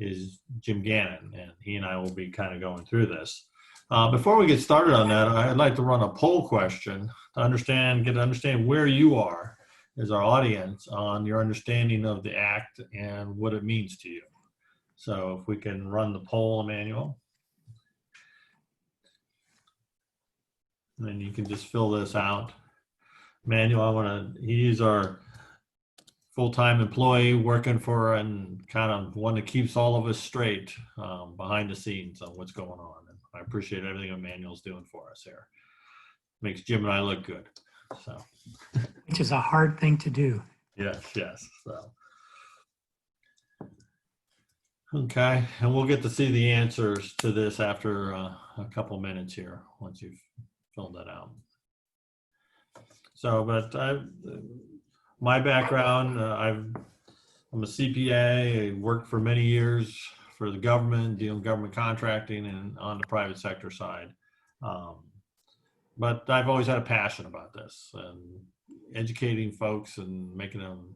is Jim Gannon, and he and I will be kind of going through this. Before we get started on that, I'd like to run a poll question to get to understand where you are as our audience on your understanding of the Act and what it means to you. So if we can run the poll, Emmanuel. And then you can just fill this out. Emmanuel, he's our full-time employee working for and kind of one that keeps all of us straight behind the scenes on what's going on. And I appreciate everything Emmanuel's doing for us here. Makes Jim and I look good. So, which is a hard thing to do. Yes. So, okay, and we'll get to see the answers to this after a couple minutes here once you've filled that out. So, but my background, I'm a CPA. I worked for many years for the government, dealing with government contracting and on the private sector side. But I've always had a passion about this and educating folks and making them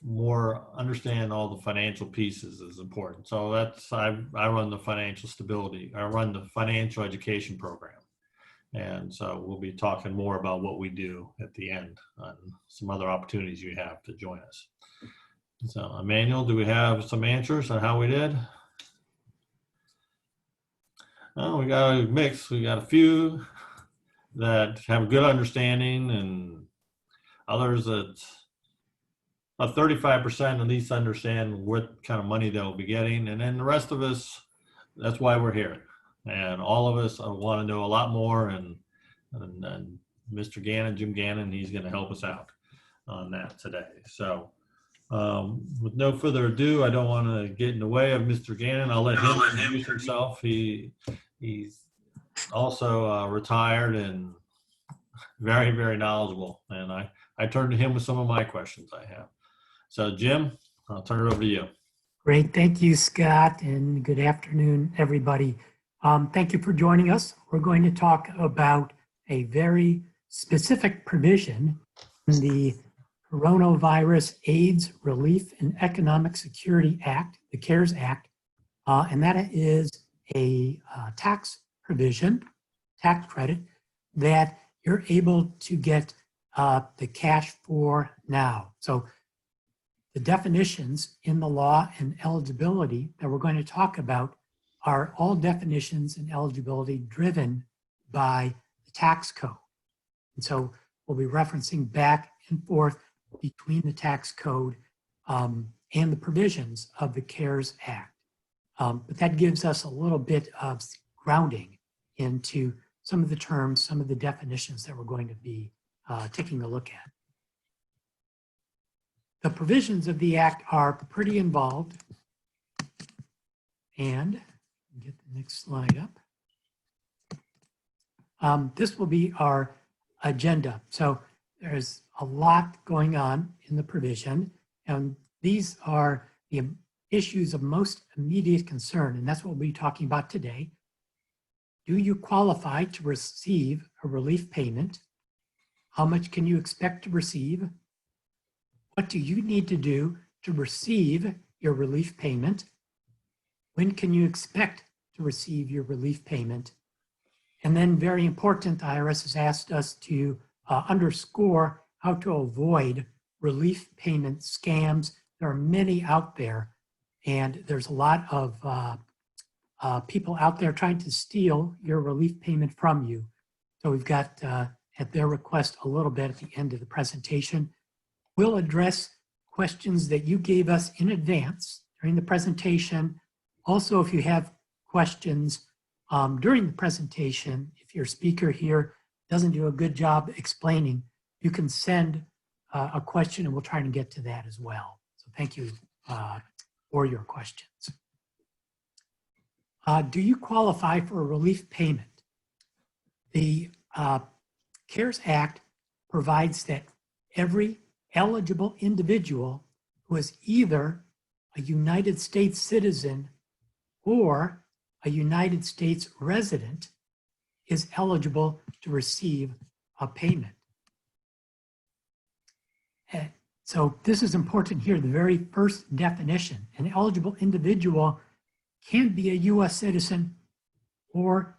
more understand all the financial pieces is important. So I run the financial stability. I run the financial education program. And so we'll be talking more about what we do at the end on some other opportunities you have to join us. So Emmanuel, do we have some answers on how we did? Oh, we got a mix. We got a few that have a good understanding and others that about 35% at least understand what kind of money they'll be getting. And then the rest of us, that's why we're here. And all of us want to know a lot more, and Mr. Gannon, Jim Gannon, he's going to help us out on that today. So with no further ado, I don't want to get in the way of Mr. Gannon. I'll let him introduce himself. He's also retired and very, very knowledgeable. And I turn to him with some of my questions I have. So Jim, I'll turn it over to you. Great. Thank you, Scott, and good afternoon, everybody. Thank you for joining us. We're going to talk about a very specific provision in the Coronavirus AIDS Relief and Economic Security Act, the CARES Act, and that is a tax provision, tax credit, that you're able to get the cash for now. So the definitions in the law and eligibility that we're going to talk about are all definitions and eligibility driven by the tax code. And so we'll be referencing back and forth between the tax code and the provisions of the CARES Act. But that gives us a little bit of grounding into some of the terms, some of the definitions that we're going to be taking a look at. The provisions of the Act are pretty involved, and get the next slide up. This will be our agenda. So there's a lot going on in the provision, and these are the issues of most immediate concern, and that's what we'll be talking about today. Do you qualify to receive a relief payment? How much can you expect to receive? What do you need to do to receive your relief payment? When can you expect to receive your relief payment? And then, very important, the IRS has asked us to underscore how to avoid relief payment scams. There are many out there, and there's a lot of people out there trying to steal your relief payment from you. So we've got, at their request, a little bit at the end of the presentation. We'll address questions that you gave us in advance during the presentation. Also, if you have questions during the presentation, if your speaker here doesn't do a good job explaining, you can send a question and we'll try to get to that as well. So thank you for your questions. Do you qualify for a relief payment? The CARES Act provides that every eligible individual who is either a United States citizen or a United States resident is eligible to receive a payment. So this is important here, the very first definition. An eligible individual can be a U.S. citizen or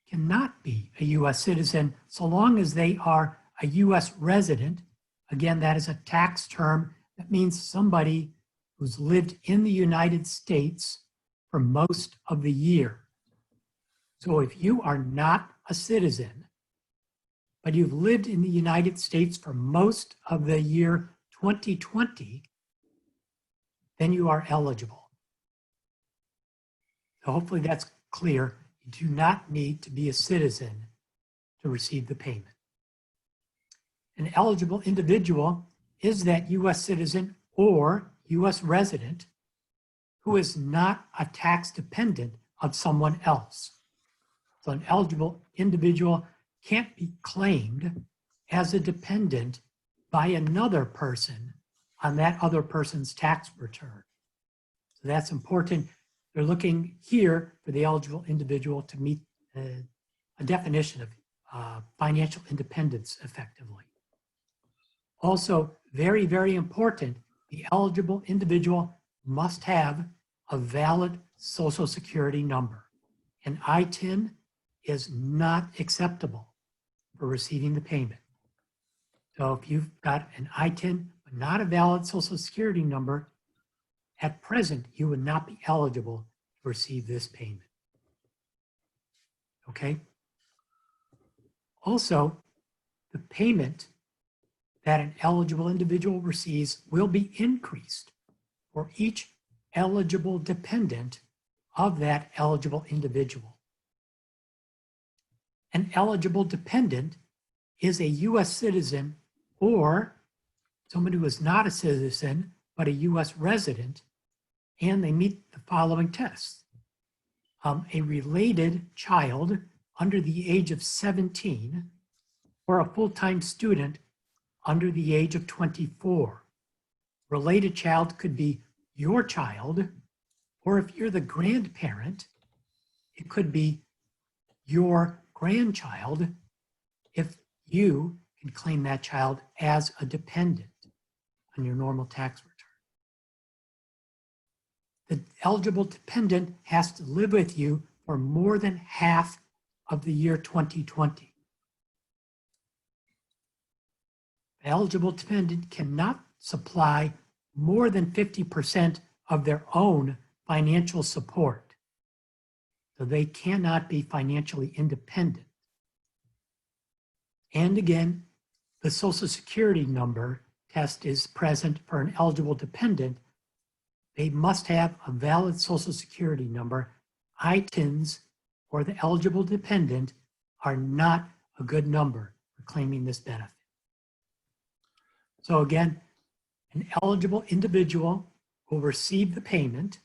cannot be a U.S. citizen so long as they are a U.S. resident. Again, that is a tax term. That means somebody who's lived in the United States for most of the year. So if you are not a citizen, but you've lived in the United States for most of the year 2020, then you are eligible. So hopefully that's clear. You do not need to be a citizen to receive the payment. An eligible individual is that U.S. citizen or U.S. resident who is not a tax dependent of someone else. So an eligible individual can't be claimed as a dependent by another person on that other person's tax return. So that's important. They're looking here for the eligible individual to meet a definition of financial independence effectively. Also, very, very important, the eligible individual must have a valid Social Security number. An ITIN is not acceptable for receiving the payment. So if you've got an ITIN but not a valid Social Security number, at present, you would not be eligible to receive this payment. Okay? Also, the payment that an eligible individual receives will be increased for each eligible dependent of that eligible individual. An eligible dependent is a U.S. citizen or someone who is not a citizen but a U.S. resident, and they meet the following tests. A related child under the age of 17 or a full-time student under the age of 24. Related child could be your child, or if you're the grandparent, it could be your grandchild if you can claim that child as a dependent on your normal tax return. The eligible dependent has to live with you for more than half of the year 2020. The eligible dependent cannot supply more than 50% of their own financial support. So they cannot be financially independent. And again, the Social Security number test is present for an eligible dependent. They must have a valid Social Security number. ITINs for the eligible dependent are not a good number for claiming this benefit. So again, an eligible individual will receive the payment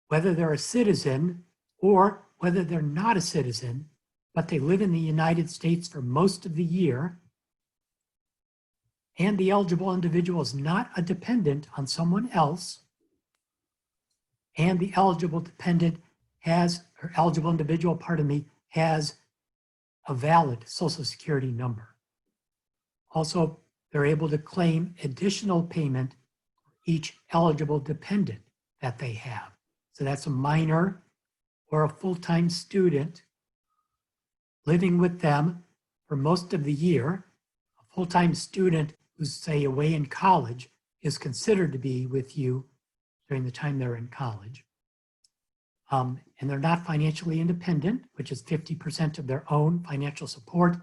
whether they're a citizen or whether they're not a citizen, but they live in the United States for most of the year, and the eligible individual is not a dependent on someone else, and the eligible dependent has, or eligible individual, pardon me, has a valid Social Security number. Also, they're able to claim additional payment for each eligible dependent that they have. So that's a minor or a full-time student living with them for most of the year. A full-time student who's, say, away in college is considered to be with you during the time they're in college. And they're not financially independent, which is 50% of their own financial support.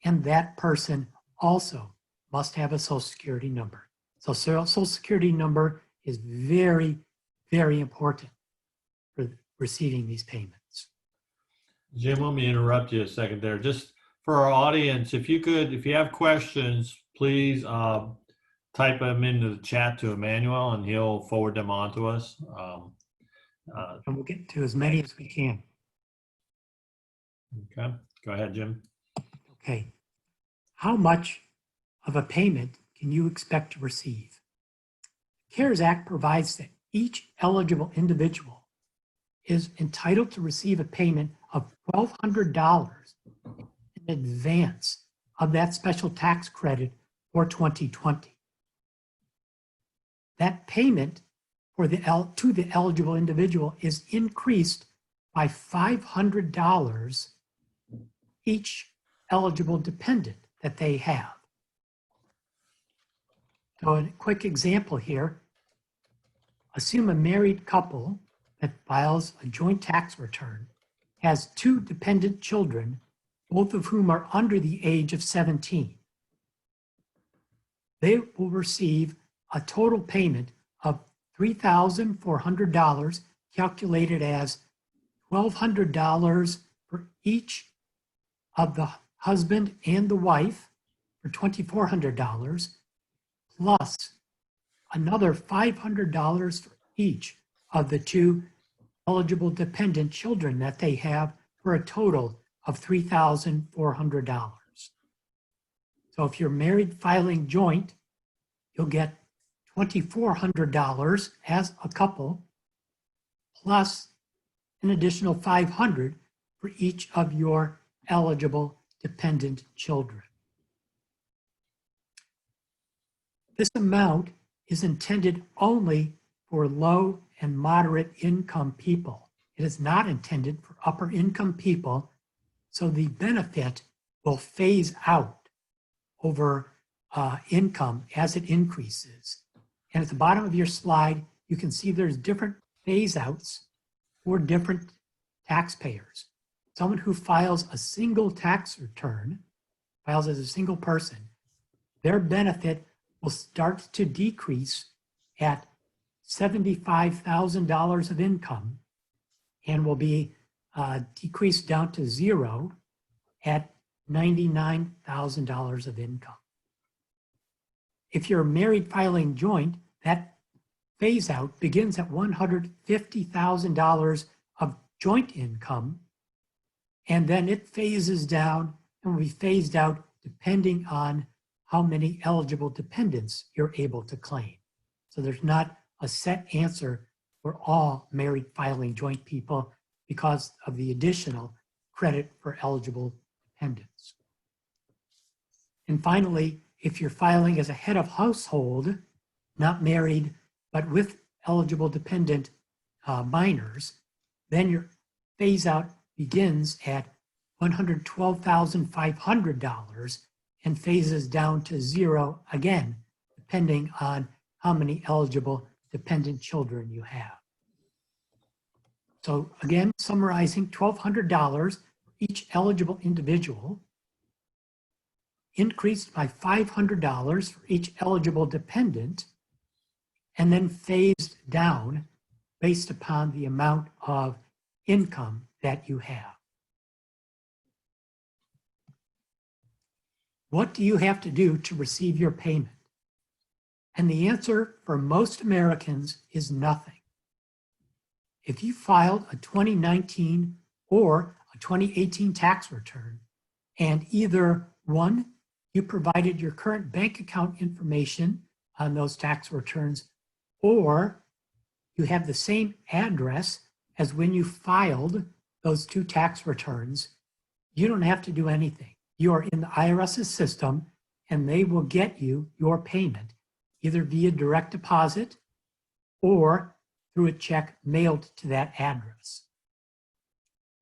And that person also must have a Social Security number. So Social Security number is very, very important for receiving these payments. Jim, let me interrupt you a second there. Just for our audience, if you have questions, please type them into the chat to Emmanuel and he'll forward them on to us. And we'll get to as many as we can. Okay, go ahead, Jim. Okay. How much of a payment can you expect to receive? The CARES Act provides that each eligible individual is entitled to receive a payment of $1,200 in advance of that special tax credit for 2020. that payment for to the eligible individual is increased by $500 each eligible dependent that they have. So a quick example here, assume a married couple that files a joint tax return has 2 dependent children, both of whom are under the age of 17. They will receive a total payment of $3,400, calculated as $1,200 for each of the husband and the wife for $2,400, plus another $500 for each of the 2 eligible dependent children that they have, for a total of $3,400. So if you're married filing joint, you'll get $2,400 as a couple, plus an additional $500 for each of your eligible dependent children. This amount is intended only for low and moderate income people. It is not intended for upper income people, so the benefit will phase out over income as it increases. And at the bottom of your slide, you can see there's different phase outs for different taxpayers. Someone who files a single tax return, files as a single person, their benefit will start to decrease at $75,000 of income and will be decreased down to 0 at $99,000 of income. If you're married filing joint, that phase out begins at $150,000 of joint income, and then it phases down and will be phased out depending on how many eligible dependents you're able to claim. So there's not a set answer for all married filing joint people because of the additional credit for eligible dependents. And finally, if you're filing as a head of household, not married, but with eligible dependent minors, then your phase out begins at $112,500 and phases down to 0 again, depending on how many eligible dependent children you have. So again, summarizing, $1,200 for each eligible individual, increased by $500 for each eligible dependent, and then phased down based upon the amount of income that you have. What do you have to do to receive your payment? And the answer for most Americans is nothing. If you filed a 2019 or a 2018 tax return, and either one, you provided your current bank account information on those tax returns, or you have the same address as when you filed those 2 tax returns, you don't have to do anything. You are in the IRS's system, and they will get you your payment either via direct deposit or through a check mailed to that address.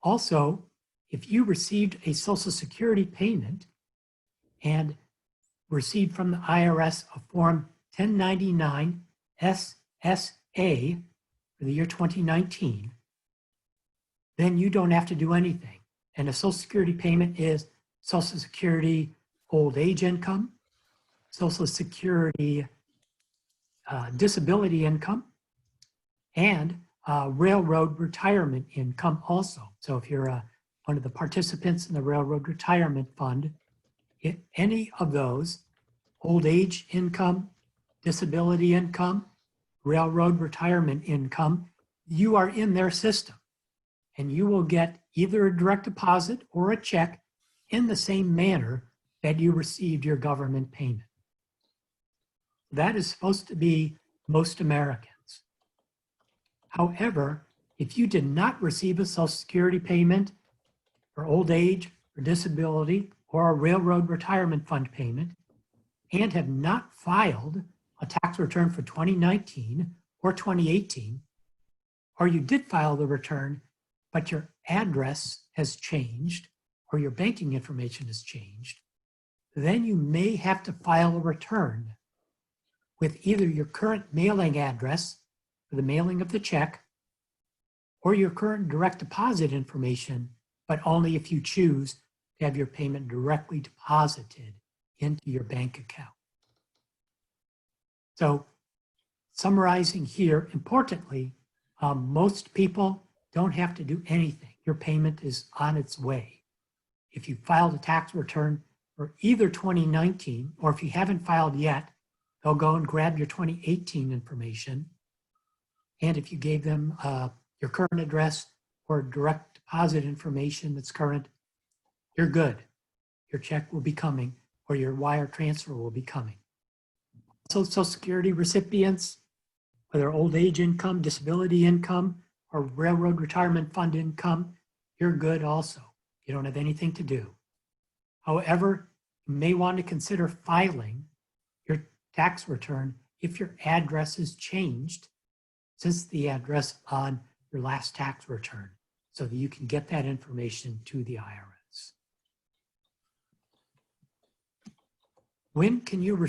Also, if you received a Social Security payment and received from the IRS a Form 1099 SSA for the year 2019, then you don't have to do anything. And a Social Security payment is Social Security old age income, Social Security disability income, and railroad retirement income also. So if you're one of the participants in the Railroad Retirement Fund, any of those, old age income, disability income, railroad retirement income, you are in their system, and you will get either a direct deposit or a check in the same manner that you received your government payment. That is supposed to be most Americans. However, if you did not receive a Social Security payment for old age or disability or a railroad retirement fund payment and have not filed a tax return for 2019 or 2018, or you did file the return, but your address has changed or your banking information has changed, then you may have to file a return with either your current mailing address for the mailing of the check or your current direct deposit information, but only if you choose to have your payment directly deposited into your bank account. So summarizing here, importantly, most people don't have to do anything. Your payment is on its way. If you filed a tax return for either 2019, or if you haven't filed yet, they'll go and grab your 2018 information. And if you gave them your current address or direct deposit information that's current, you're good. Your check will be coming or your wire transfer will be coming. So Social Security recipients, whether old age income, disability income, or railroad retirement fund income, you're good also. You don't have anything to do. However, you may want to consider filing your tax return if your address has changed since the address on your last tax return, so that you can get that information to the IRS. When can you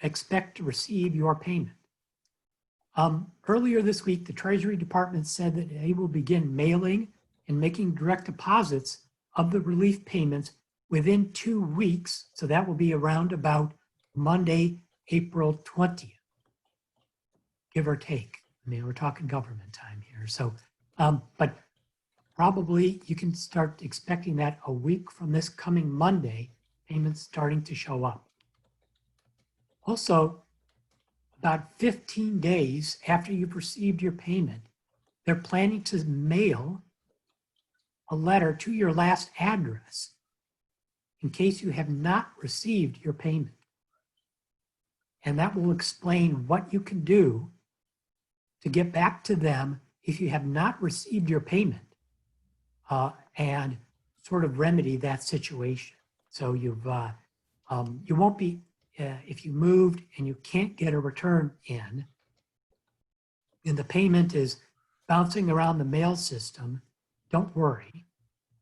expect to receive your payment? Earlier this week, the Treasury Department said that they will begin mailing and making direct deposits of the relief payments within 2 weeks. So that will be around about Monday, April 20th, give or take. I mean, we're talking government time here. So, but probably you can start expecting that a week from this coming Monday, payments starting to show up. Also, about 15 days after you've received your payment, they're planning to mail a letter to your last address in case you have not received your payment. And that will explain what you can do to get back to them if you have not received your payment and sort of remedy that situation. So you won't be, if you moved and you can't get a return in, and the payment is bouncing around the mail system, don't worry.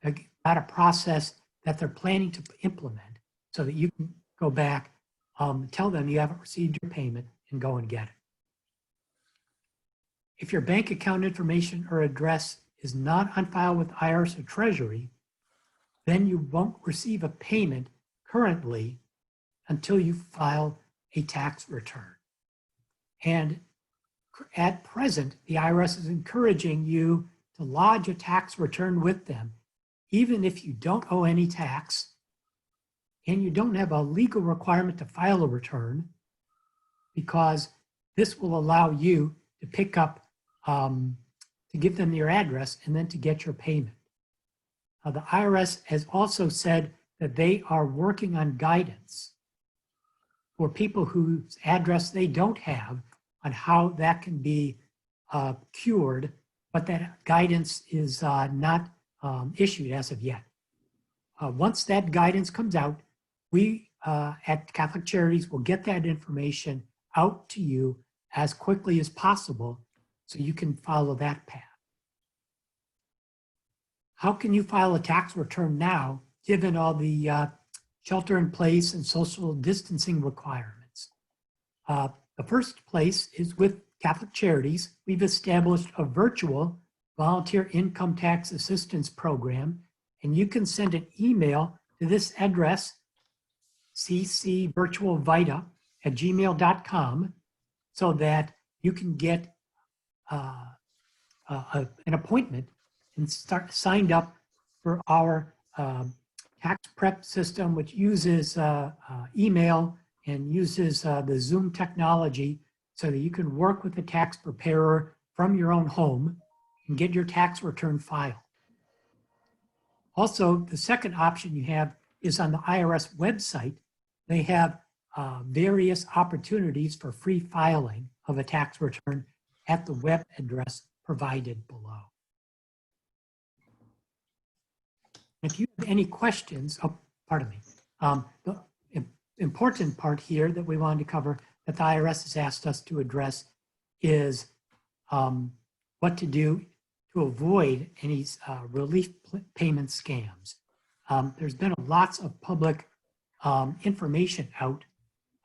They've got a process that they're planning to implement so that you can go back, tell them you haven't received your payment and go and get it. If your bank account information or address is not on file with IRS or Treasury, then you won't receive a payment currently until you file a tax return. And at present, the IRS is encouraging you to lodge a tax return with them, even if you don't owe any tax and you don't have a legal requirement to file a return, because this will allow you to pick up, to give them your address and then to get your payment. The IRS has also said that they are working on guidance for people whose address they don't have on how that can be cured, but that guidance is not issued as of yet. Once that guidance comes out, we at Catholic Charities will get that information out to you as quickly as possible so you can follow that path. How can you file a tax return now, given all the shelter in place and social distancing requirements? The first place is with Catholic Charities. We've established a virtual volunteer income tax assistance program, and you can send an email to this address, ccvirtualvita@gmail.com, so that you can get an appointment and start signed up for our tax prep system, which uses email and uses the Zoom technology so that you can work with a tax preparer from your own home and get your tax return filed. Also, the second option you have is on the IRS website. They have various opportunities for free filing of a tax return at the web address provided below. If you have any questions, oh, pardon me. The important part here that we wanted to cover, that the IRS has asked us to address is what to do to avoid any relief payment scams. There's been lots of public information out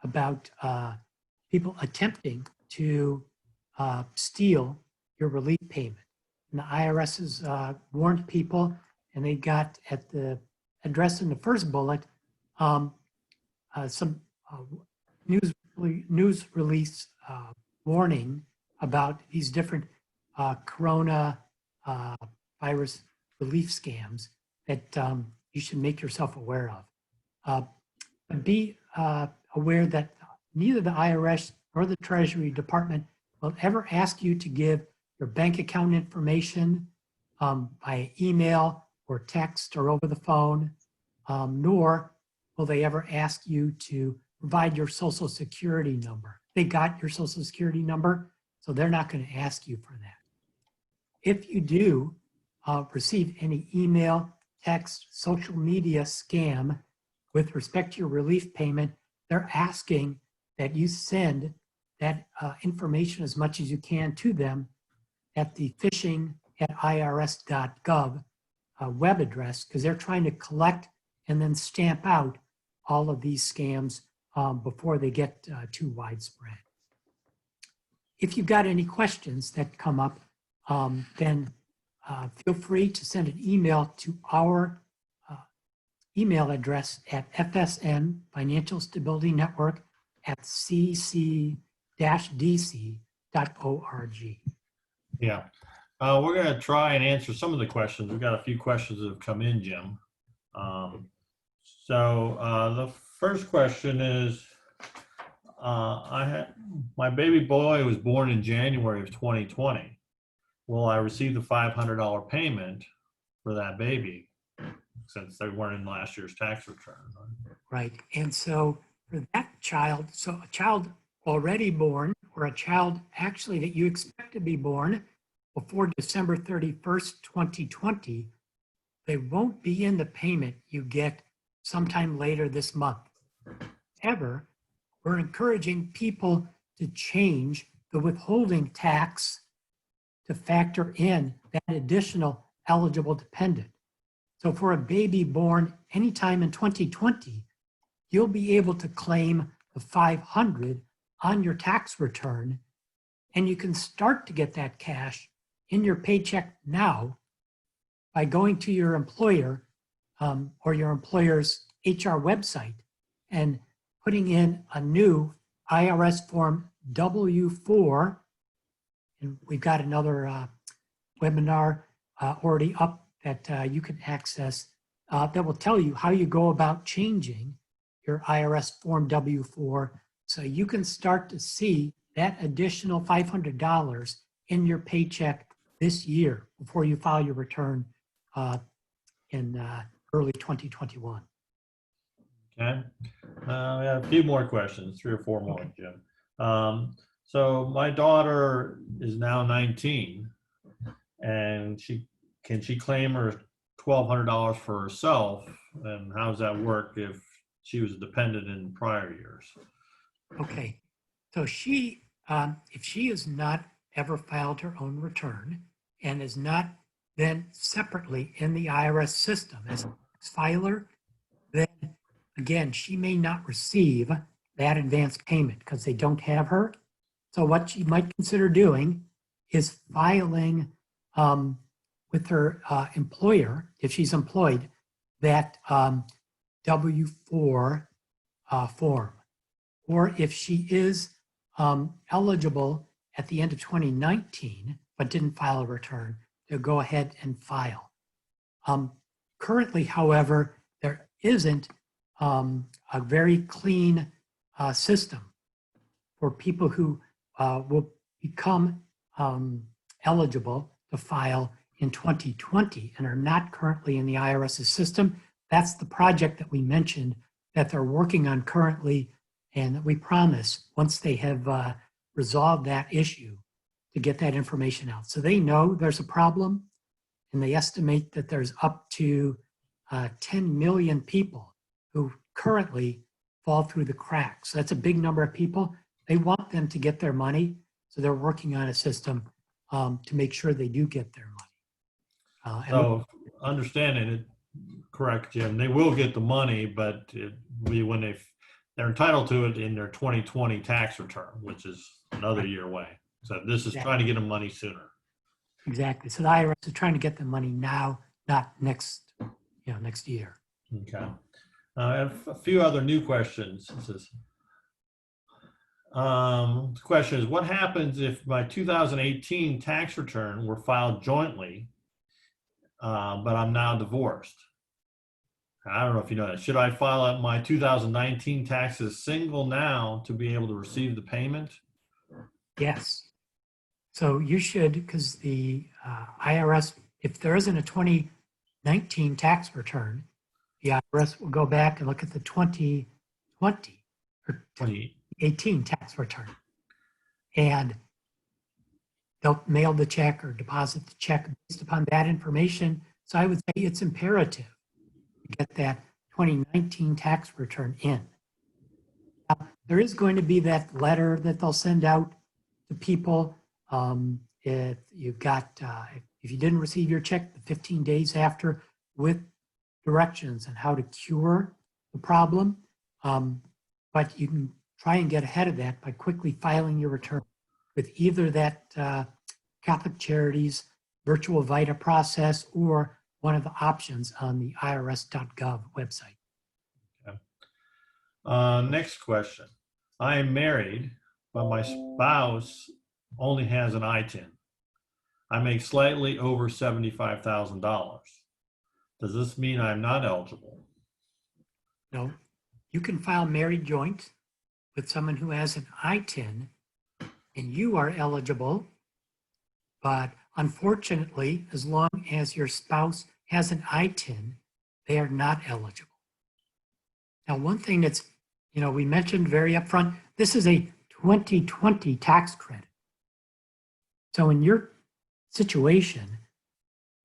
about people attempting to steal your relief payment. And the IRS has warned people, and they got at the address in the first bullet some news release warning about these different corona virus relief scams that you should make yourself aware of. But be aware that neither the IRS nor the Treasury Department will ever ask you to give your bank account information by email or text or over the phone, nor will they ever ask you to provide your social security number. They got your social security number, so they're not going to ask you for that. If you do receive any email, text, social media scam with respect to your relief payment, they're asking that you send that information as much as you can to them at the phishing@irs.gov web address, because they're trying to collect and then stamp out all of these scams before they get too widespread. If you've got any questions that come up, then feel free to send an email to our email address at FSN Financial Stability Network at cc-dc.org. Yeah. We're going to try and answer some of the questions. We've got a few questions that have come in, Jim. The first question is, my baby boy was born in January of 2020. Will I receive the $500 payment for that baby since they weren't in last year's tax return? Right. And so for that child, so a child already born or a child actually that you expect to be born before December 31st, 2020, they won't be in the payment you get sometime later this month. However, we're encouraging people to change the withholding tax to factor in that additional eligible dependent. So for a baby born anytime in 2020, you'll be able to claim the $500 on your tax return, and you can start to get that cash in your paycheck now by going to your employer or your employer's HR website and putting in a new IRS form W-4. And we've got another webinar already up that you can access that will tell you how you go about changing your IRS form W-4 so you can start to see that additional $500 in your paycheck this year before you file your return in early 2021. Okay. We have a few more questions, 3 or 4 more, Jim. So my daughter is now 19, and can she claim her $1,200 for herself? And how does that work if she was dependent in prior years? Okay, so she, if she has not ever filed her own return and is not then separately in the IRS system as a tax filer, then again, she may not receive that advance payment because they don't have her. So what she might consider doing is filing with her employer, if she's employed, that W-4 form. Or if she is eligible at the end of 2019, but didn't file a return, to go ahead and file. Currently, however, there isn't a very clean system for people who will become eligible to file in 2020 and are not currently in the IRS's system. That's the project that we mentioned that they're working on currently, and that we promise once they have resolved that issue to get that information out. So they know there's a problem, and they estimate that there's up to 10 million people who currently fall through the cracks. So that's a big number of people. they want them to get their money. So they're working on a system to make sure they do get their money. So understanding it, correct, Jim, they will get the money, but it will be when they're entitled to it in their 2020 tax return, which is another year away. So this is trying to get them money sooner. Exactly. So the IRS is trying to get the money now, not next year. Okay. I have a few other new questions. It says, the question is, what happens if my 2018 tax return were filed jointly, but I'm now divorced? I don't know if you know that. Should I file out my 2019 taxes single now to be able to receive the payment? Yes. So you should, because the IRS, if there isn't a 2019 tax return, the IRS will go back and look at the 2020 or 2018 tax return. And they'll mail the check or deposit the check based upon that information. So I would say it's imperative to get that 2019 tax return in. Now, there is going to be that letter that they'll send out to people. If you've got, if you didn't receive your check the 15 days after, with directions on how to cure the problem. But you can try and get ahead of that by quickly filing your return with either that Catholic Charities virtual Vita process or one of the options on the irs.gov website. Okay. Next question. I am married, but my spouse only has an ITIN. I make slightly over $75,000. Does this mean I'm not eligible? No, you can file married joint with someone who has an ITIN and you are eligible, but unfortunately, as long as your spouse has an ITIN, they are not eligible. Now, one thing that's, we mentioned very upfront, this is a 2020 tax credit. So in your situation,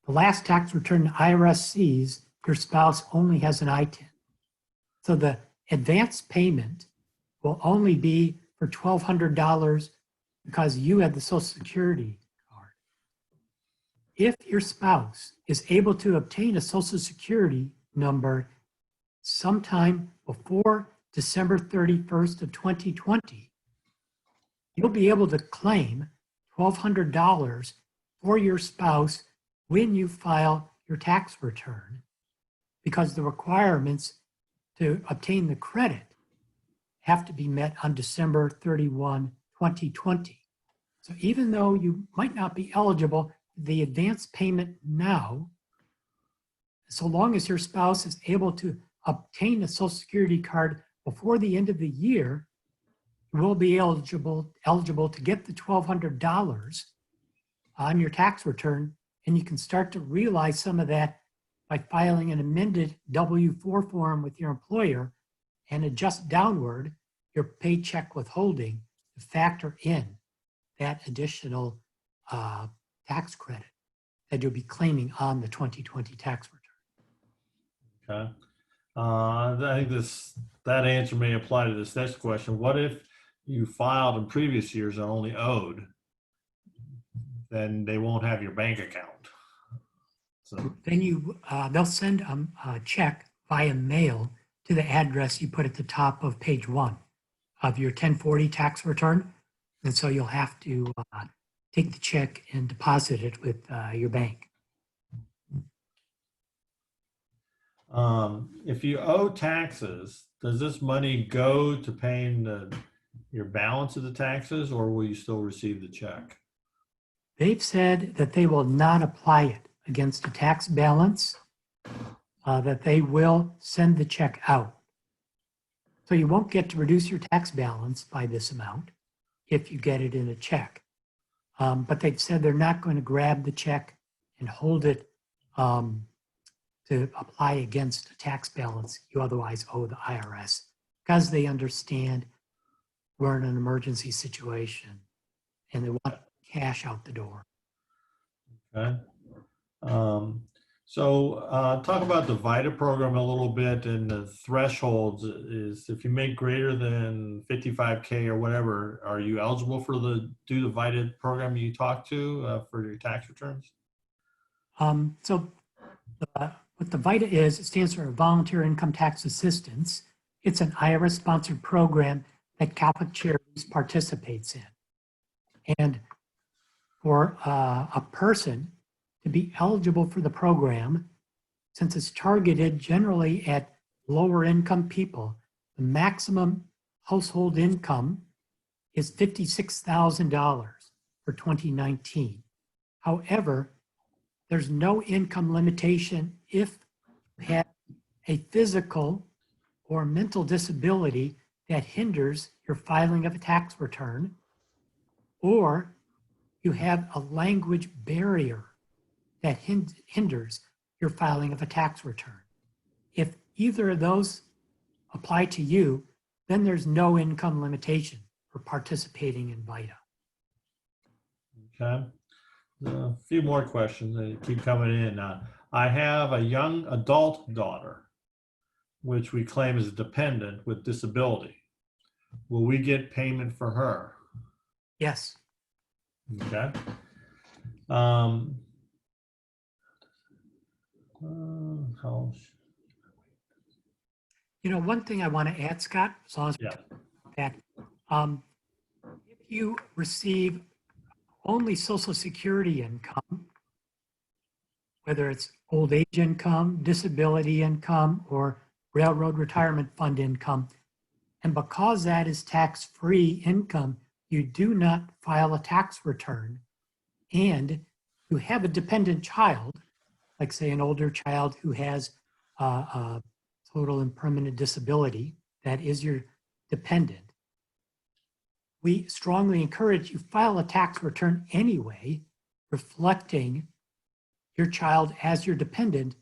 the last tax return the IRS sees, your spouse only has an ITIN. So the advance payment will only be for $1,200 because you had the Social Security card. If your spouse is able to obtain a Social Security number sometime before December 31st of 2020, you'll be able to claim $1,200 for your spouse when you file your tax return, because the requirements to obtain the credit have to be met on December 31, 2020. So even though you might not be eligible, the advance payment now, so long as your spouse is able to obtain a Social Security card before the end of the year, you will be eligible to get the $1,200 on your tax return, and you can start to realize some of that by filing an amended W-4 form with your employer and adjust downward your paycheck withholding to factor in that additional tax credit that you'll be claiming on the 2020 tax return. Okay. I think that answer may apply to this next question. What if you filed in previous years and only owed? Then they won't have your bank account. So Then they'll send a check via mail to the address you put at the top of page 1 of your 1040 tax return. And so you'll have to take the check and deposit it with your bank. if you owe taxes, does this money go to paying your balance of the taxes, or will you still receive the check? They've said that they will not apply it against a tax balance, that they will send the check out. So you won't get to reduce your tax balance by this amount if you get it in a check. But they've said they're not going to grab the check and hold it to apply against a tax balance you otherwise owe the IRS, because they understand we're in an emergency situation and they want cash out the door. Okay. So talk about the Vita program a little bit, and the thresholds is if you make greater than 55K or whatever, are you eligible for do the Vita program you talked to for your tax returns? So what the Vita is, it stands for Volunteer Income Tax Assistance. It's an IRS-sponsored program that Catholic Charities participates in. And for a person to be eligible for the program, since it's targeted generally at lower income people, the maximum household income is $56,000 for 2019. However, there's no income limitation if you have a physical or mental disability that hinders your filing of a tax return, or you have a language barrier that hinders your filing of a tax return. If either of those apply to you, then there's no income limitation for participating in Vita. Okay. A few more questions that keep coming in. I have a young adult daughter, which we claim is a dependent with disability. Will we get payment for her? Yes. Okay. You know, one thing I want to add, Scott, as long as Yeah. that, if you receive only Social Security income, whether it's old age income, disability income, or Railroad Retirement Fund income, and because that is tax-free income, you do not file a tax return, and you have a dependent child, like say an older child who has a total and permanent disability, that is your dependent. We strongly encourage you file a tax return anyway, reflecting your child as your dependent,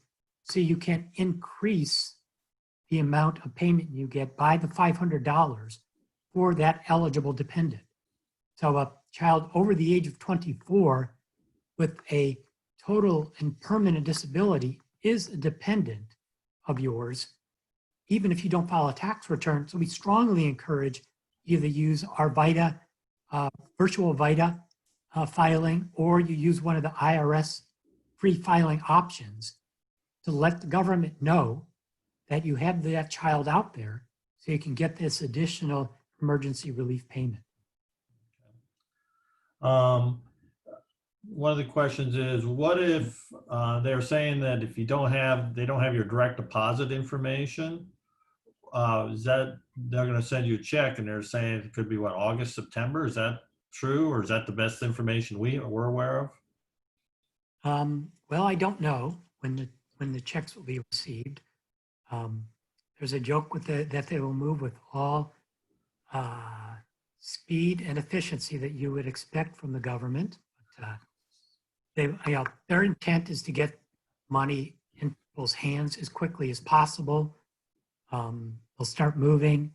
so you can increase the amount of payment you get by the $500 for that eligible dependent. So a child over the age of 24 with a total and permanent disability is a dependent of yours, even if you don't file a tax return. So we strongly encourage you to use our Vita, virtual Vita filing, or you use one of the IRS free filing options to let the government know that you have that child out there so you can get this additional emergency relief payment. One of the questions is, what if they're saying that if you they don't have your direct deposit information, is that they're going to send you a check and they're saying it could be what, August, September? Is that true, or is that the best information we're aware of? Well, I don't know when the checks will be received. There's a joke with that they will move with all speed and efficiency that you would expect from the government. But their intent is to get money in people's hands as quickly as possible. They'll start moving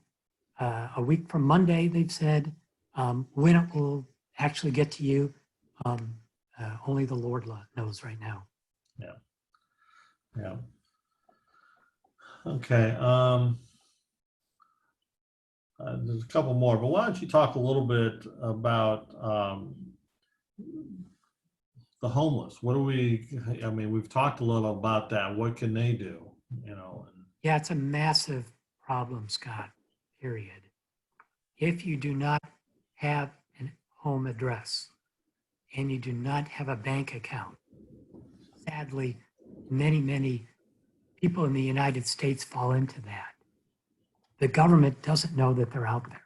a week from Monday, they've said. When it will actually get to you, only the Lord knows right now. Yeah. Yeah. Okay. There's a couple more, but why don't you talk a little bit about the homeless? What do we've talked a little about that. What can they do? You know? Yeah, it's a massive problem, Scott, period. If you do not have a home address and you do not have a bank account, sadly, many people in the United States fall into that. The government doesn't know that they're out there,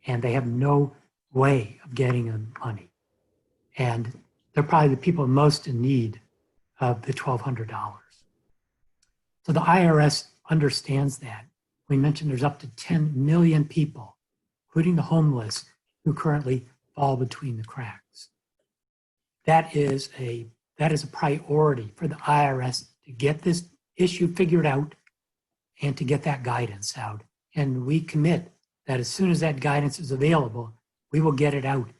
and they have no way of getting them money. And they're probably the people most in need of the $1,200. So the IRS understands that. We mentioned there's up to 10 million people, including the homeless, who currently fall between the cracks. That is a priority for the IRS to get this issue figured out and to get that guidance out. And we commit that as soon as that guidance is available, we will get it out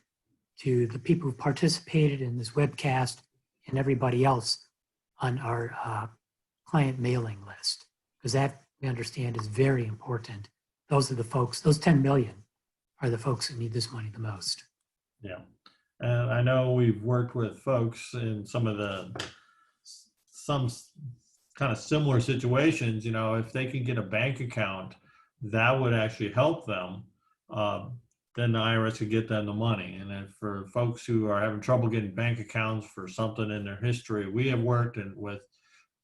to the people who participated in this webcast and everybody else on our client mailing list, because that we understand is very important. Those are the folks, those 10 million are the folks that need this money the most. Yeah. And I know we've worked with folks in some kind of similar situations. You know, if they can get a bank account, that would actually help them. Then the IRS could get them the money. And then for folks who are having trouble getting bank accounts for something in their history, we have worked with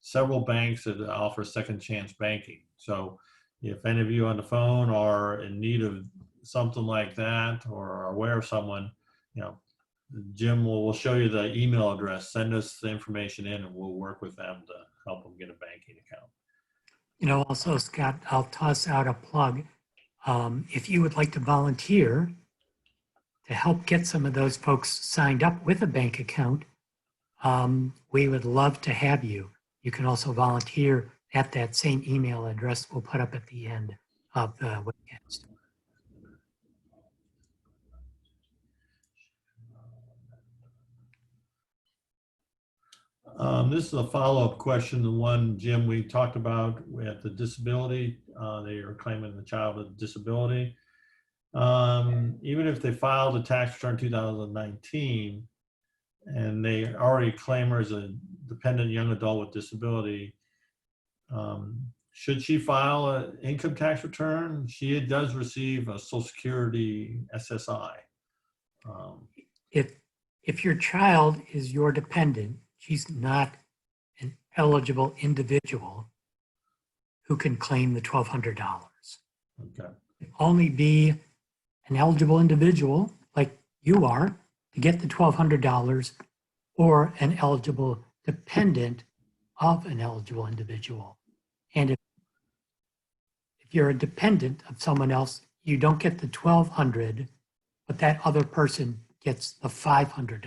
several banks that offer second chance banking. So if any of you on the phone are in need of something like that or are aware of someone, you know, Jim will show you the email address. Send us the information in and we'll work with them to help them get a banking account. You know, also, Scott, I'll toss out a plug. If you would like to volunteer to help get some of those folks signed up with a bank account, we would love to have you. You can also volunteer at that same email address we'll put up at the end of the webcast. This is a follow-up question. The one, Jim, we talked about with the disability. They are claiming the child with disability. Even if they filed a tax return 2019 and they already claim her as a dependent young adult with disability, should she file an income tax return? She does receive a Social Security SSI. If your child is your dependent, she's not an eligible individual who can claim the $1,200. Okay. Only be an eligible individual like you are to get the $1,200, or an eligible dependent of an eligible individual. And if you're a dependent of someone else, you don't get the $1,200, but that other person gets the $500.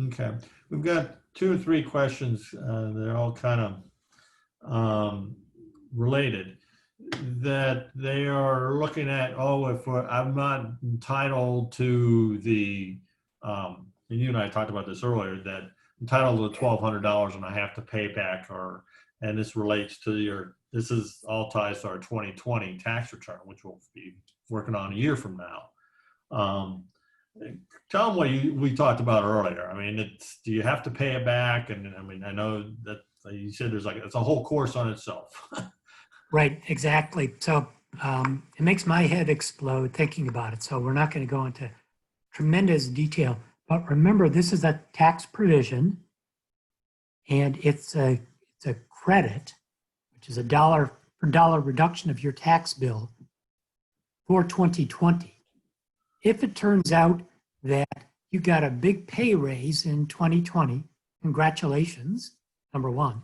Okay. We've got 2 or 3 questions. They're all kind of related. That they are looking at, oh, if I'm not entitled to the, and you and I talked about this earlier, that entitled to $1,200 and I have to pay back, and this relates to this is all ties to our 2020 tax return, which we'll be working on a year from now. Tell them what we talked about earlier. I mean, do you have to pay it back? And I mean, I know that you said it's a whole course on itself. Right, exactly. So it makes my head explode thinking about it. So we're not going to go into tremendous detail, but remember, this is a tax provision, and it's a credit, which is a dollar per dollar reduction of your tax bill for 2020. If it turns out that you got a big pay raise in 2020, congratulations, number one.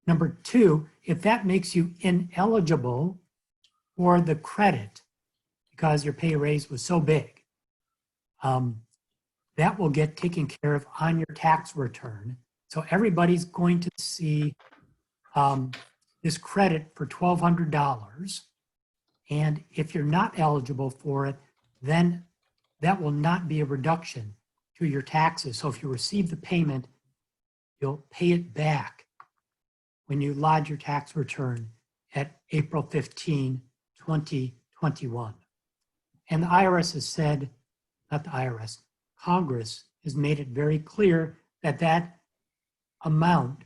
Number two, if that makes you ineligible for the credit because your pay raise was so big, that will get taken care of on your tax return. So everybody's going to see this credit for $1,200. And if you're not eligible for it, then that will not be a reduction to your taxes. So if you receive the payment, you'll pay it back when you lodge your tax return at April 15, 2021. And the IRS has said, not the IRS, Congress has made it very clear that that amount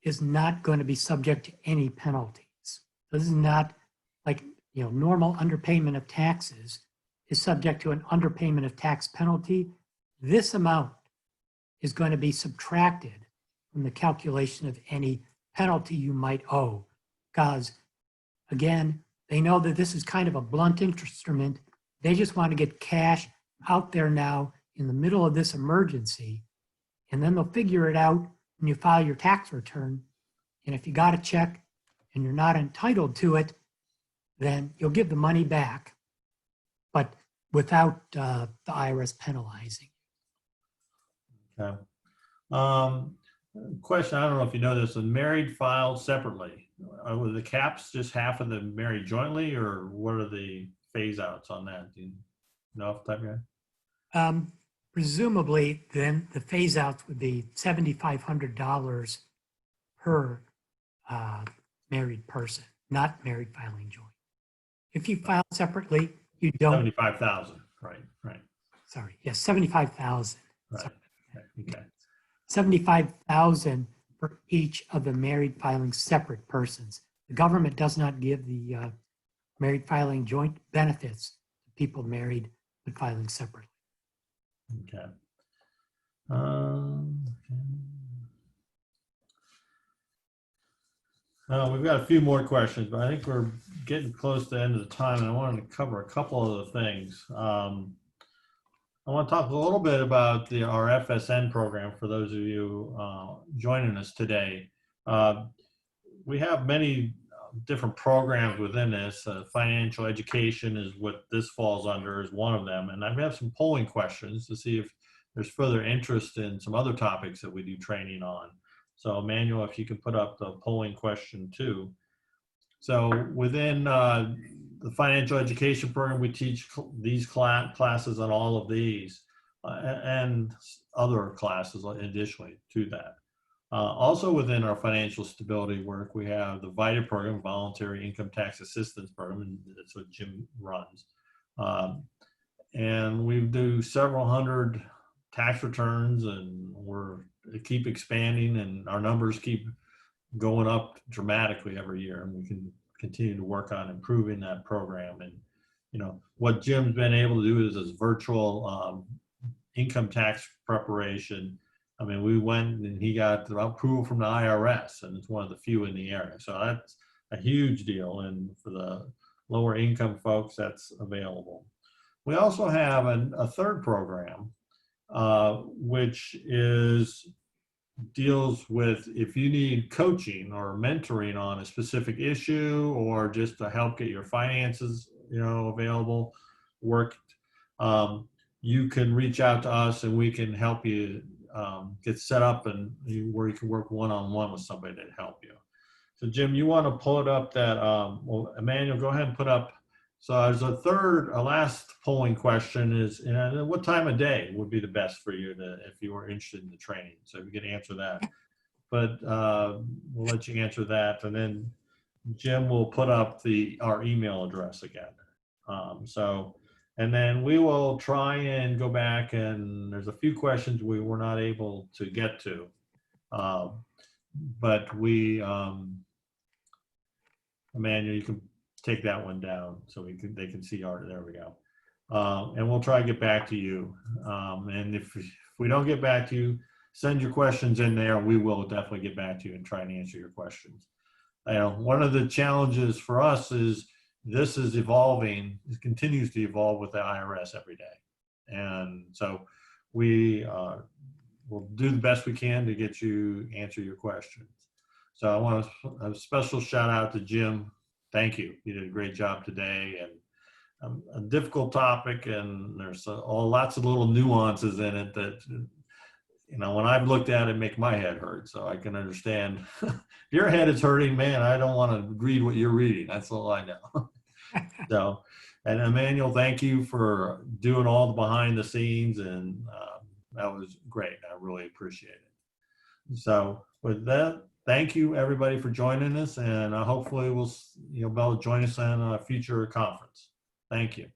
is not going to be subject to any penalties. This is not like, normal underpayment of taxes is subject to an underpayment of tax penalty. This amount is going to be subtracted from the calculation of any penalty you might owe, because again, they know that this is kind of a blunt instrument. They just want to get cash out there now in the middle of this emergency, and then they'll figure it out when you file your tax return. And if you got a check and you're not entitled to it, then you'll give the money back, but without the IRS penalizing. Okay. Question, I don't know if you know this, the married filed separately. Were the caps just half of the married jointly, or what are the phase outs on that? Do you know off the top of your head? presumably then the phase outs would be $7,500 per married person, not married filing joint. If you file separately, you don't. 75,000. Right. Sorry, yes, 75,000. Right. Okay. 75,000 for each of the married filing separate persons. The government does not give the married filing joint benefits to people married but filing separately. Okay. We've got a few more questions, but I think we're getting close to the end of the time, and I wanted to cover a couple of the things. I want to talk a little bit about our FSN program for those of you joining us today. We have many different programs within this. Financial education is what this falls under, is one of them. And I have some polling questions to see if there's further interest in some other topics that we do training on. So Emmanuel, if you can put up the polling question too. So within the financial education program, we teach these classes on all of these and other classes additionally to that. Also within our financial stability work, we have the Vita program, Voluntary Income Tax Assistance Program, and that's what Jim runs. And we do several hundred tax returns, and we keep expanding, and our numbers keep going up dramatically every year, and we can continue to work on improving that program. And what Jim's been able to do is this virtual income tax preparation. I mean, we went and he got approval from the IRS, and it's one of the few in the area. So that's a huge deal. And for the lower income folks, that's available. We also have a third program, which deals with if you need coaching or mentoring on a specific issue, or just to help get your finances, available, worked. You can reach out to us, and we can help you get set up, and where you can work one-on-one with somebody to help you. So Jim, you want to pull it up that, well, Emmanuel, go ahead and put up. So as a last polling question is, what time of day would be the best for you if you were interested in the training? So if you can answer that, but we'll let you answer that. And then Jim will put up our email address again. And then we will try and go back, and there's a few questions we were not able to get to, but Emmanuel, you can take that one down so they can see our, there we go. And we'll try to get back to you. And if we don't get back to you, send your questions in there. We will definitely get back to you and try and answer your questions. One of the challenges for us is this is evolving, it continues to evolve with the IRS every day. And so we will do the best we can to answer your questions. So I want a special shout out to Jim. Thank you. You did a great job today, and a difficult topic, and there's lots of little nuances in it that, when I've looked at it, make my head hurt. So I can understand. If your head is hurting, man, I don't want to read what you're reading. That's all I know. So, and Emmanuel, thank you for doing all the behind the scenes, and that was great. I really appreciate it. So with that, thank you everybody for joining us, and hopefully we'll be able to join us on a future conference. Thank you.